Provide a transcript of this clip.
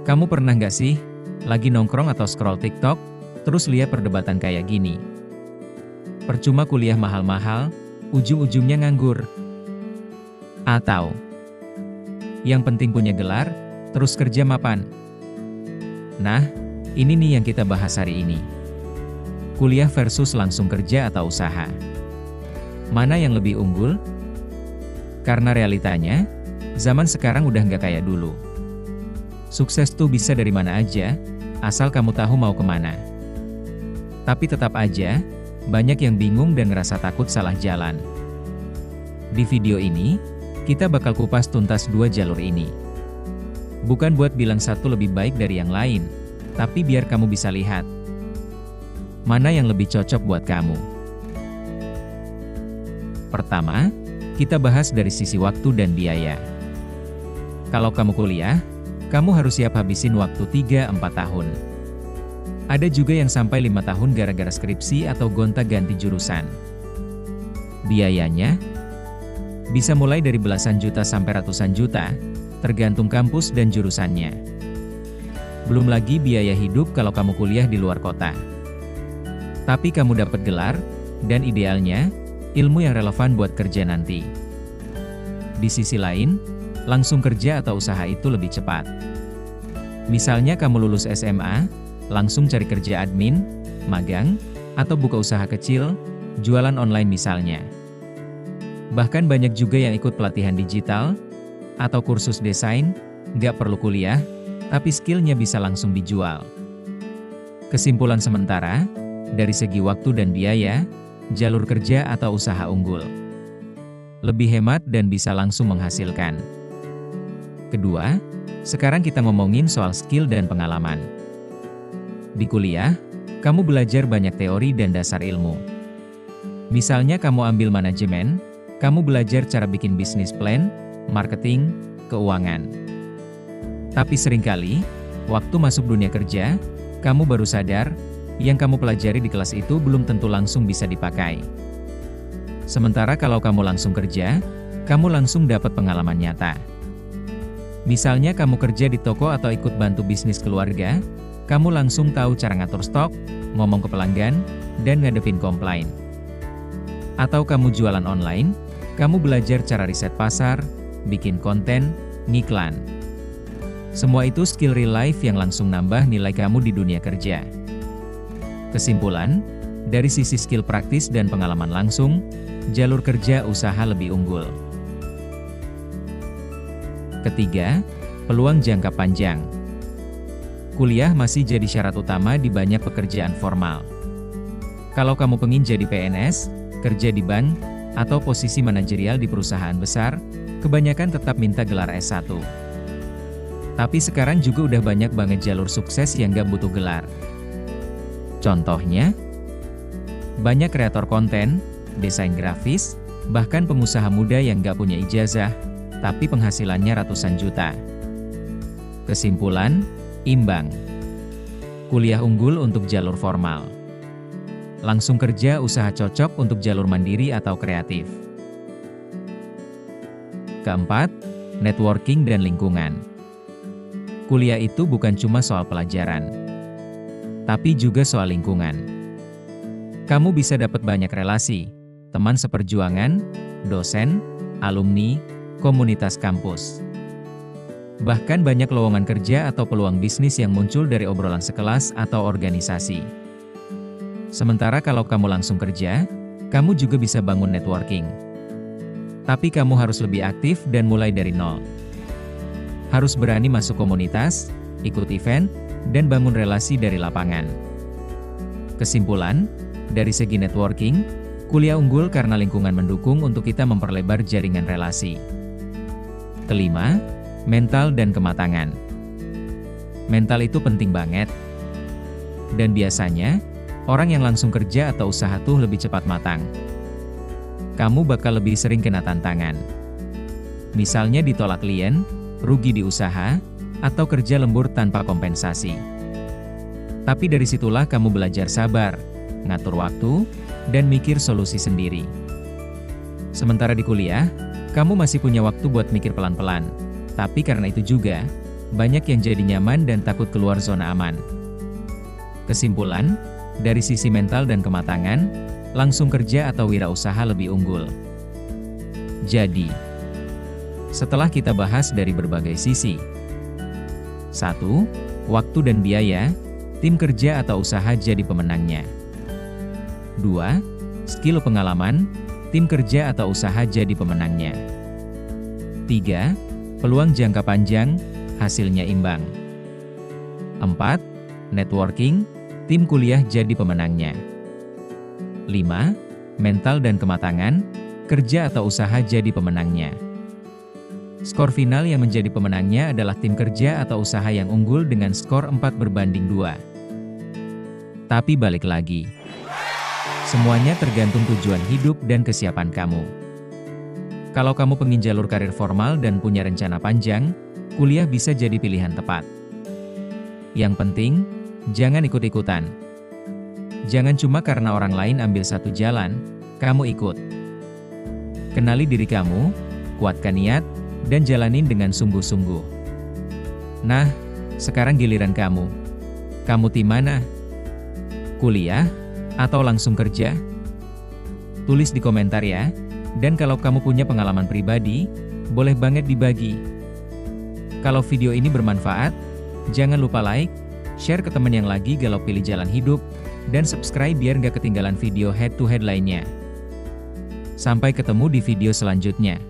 Kamu pernah nggak sih, lagi nongkrong atau scroll TikTok, terus lihat perdebatan kayak gini? Percuma kuliah mahal-mahal, ujung-ujungnya nganggur. Atau, yang penting punya gelar, terus kerja mapan. Nah, ini nih yang kita bahas hari ini. Kuliah versus langsung kerja atau usaha. Mana yang lebih unggul? Karena realitanya, zaman sekarang udah nggak kayak dulu. Sukses tuh bisa dari mana aja, asal kamu tahu mau kemana. Tapi tetap aja, banyak yang bingung dan ngerasa takut salah jalan. Di video ini, kita bakal kupas tuntas dua jalur ini. Bukan buat bilang satu lebih baik dari yang lain, tapi biar kamu bisa lihat mana yang lebih cocok buat kamu. Pertama, kita bahas dari sisi waktu dan biaya. Kalau kamu kuliah, kamu harus siap habisin waktu 3-4 tahun. Ada juga yang sampai 5 tahun gara-gara skripsi atau gonta-ganti jurusan. Biayanya bisa mulai dari belasan juta sampai ratusan juta, tergantung kampus dan jurusannya. Belum lagi biaya hidup kalau kamu kuliah di luar kota. Tapi kamu dapat gelar, dan idealnya, ilmu yang relevan buat kerja nanti. Di sisi lain, langsung kerja atau usaha itu lebih cepat. Misalnya kamu lulus SMA, langsung cari kerja admin, magang, atau buka usaha kecil, jualan online misalnya. Bahkan banyak juga yang ikut pelatihan digital, atau kursus desain, nggak perlu kuliah, tapi skillnya bisa langsung dijual. Kesimpulan sementara, dari segi waktu dan biaya, jalur kerja atau usaha unggul. Lebih hemat dan bisa langsung menghasilkan. Kedua, sekarang kita ngomongin soal skill dan pengalaman. Di kuliah, kamu belajar banyak teori dan dasar ilmu. Misalnya kamu ambil manajemen, kamu belajar cara bikin bisnis plan, marketing, keuangan. Tapi seringkali, waktu masuk dunia kerja, kamu baru sadar, yang kamu pelajari di kelas itu belum tentu langsung bisa dipakai. Sementara kalau kamu langsung kerja, kamu langsung dapat pengalaman nyata. Misalnya kamu kerja di toko atau ikut bantu bisnis keluarga, kamu langsung tahu cara ngatur stok, ngomong ke pelanggan, dan ngadepin komplain. Atau kamu jualan online, kamu belajar cara riset pasar, bikin konten, ngiklan. Semua itu skill real life yang langsung nambah nilai kamu di dunia kerja. Kesimpulan, dari sisi skill praktis dan pengalaman langsung, jalur kerja usaha lebih unggul. Ketiga, peluang jangka panjang. Kuliah masih jadi syarat utama di banyak pekerjaan formal. Kalau kamu pengen jadi PNS, kerja di bank, atau posisi manajerial di perusahaan besar, kebanyakan tetap minta gelar S1. Tapi sekarang juga udah banyak banget jalur sukses yang gak butuh gelar. Contohnya, banyak kreator konten, desain grafis, bahkan pengusaha muda yang gak punya ijazah, tapi penghasilannya ratusan juta. Kesimpulan, imbang. Kuliah unggul untuk jalur formal. Langsung kerja usaha cocok untuk jalur mandiri atau kreatif. Keempat, networking dan lingkungan. Kuliah itu bukan cuma soal pelajaran, tapi juga soal lingkungan. Kamu bisa dapat banyak relasi, teman seperjuangan, dosen, alumni, komunitas kampus. Bahkan banyak lowongan kerja atau peluang bisnis yang muncul dari obrolan sekelas atau organisasi. Sementara kalau kamu langsung kerja, kamu juga bisa bangun networking. Tapi kamu harus lebih aktif dan mulai dari nol. Harus berani masuk komunitas, ikut event, dan bangun relasi dari lapangan. Kesimpulan, dari segi networking, kuliah unggul karena lingkungan mendukung untuk kita memperlebar jaringan relasi. Kelima, mental dan kematangan. Mental itu penting banget. Dan biasanya, orang yang langsung kerja atau usaha tuh lebih cepat matang. Kamu bakal lebih sering kena tantangan. Misalnya ditolak klien, rugi di usaha, atau kerja lembur tanpa kompensasi. Tapi dari situlah kamu belajar sabar, ngatur waktu, dan mikir solusi sendiri. Sementara di kuliah, kamu masih punya waktu buat mikir pelan-pelan. Tapi karena itu juga, banyak yang jadi nyaman dan takut keluar zona aman. Kesimpulan, dari sisi mental dan kematangan, langsung kerja atau wirausaha lebih unggul. Jadi, setelah kita bahas dari berbagai sisi. 1. Waktu dan biaya, tim kerja atau usaha jadi pemenangnya. 2. Skill pengalaman, tim kerja atau usaha jadi pemenangnya. 3. Peluang jangka panjang, hasilnya imbang. 4. Networking, tim kuliah jadi pemenangnya. 5. Mental dan kematangan, kerja atau usaha jadi pemenangnya. Skor final yang menjadi pemenangnya adalah tim kerja atau usaha yang unggul dengan skor 4/2. Tapi balik lagi, semuanya tergantung tujuan hidup dan kesiapan kamu. Kalau kamu pengen jalur karir formal dan punya rencana panjang, kuliah bisa jadi pilihan tepat. Yang penting, jangan ikut-ikutan. Jangan cuma karena orang lain ambil satu jalan, kamu ikut. Kenali diri kamu, kuatkan niat, dan jalanin dengan sungguh-sungguh. Nah, sekarang giliran kamu. Kamu tim mana? Kuliah? Atau langsung kerja? Tulis di komentar ya. Dan kalau kamu punya pengalaman pribadi, boleh banget dibagi. Kalau video ini bermanfaat, jangan lupa like, share ke teman yang lagi galau pilih jalan hidup, dan subscribe biar nggak ketinggalan video head to head lainnya. Sampai ketemu di video selanjutnya.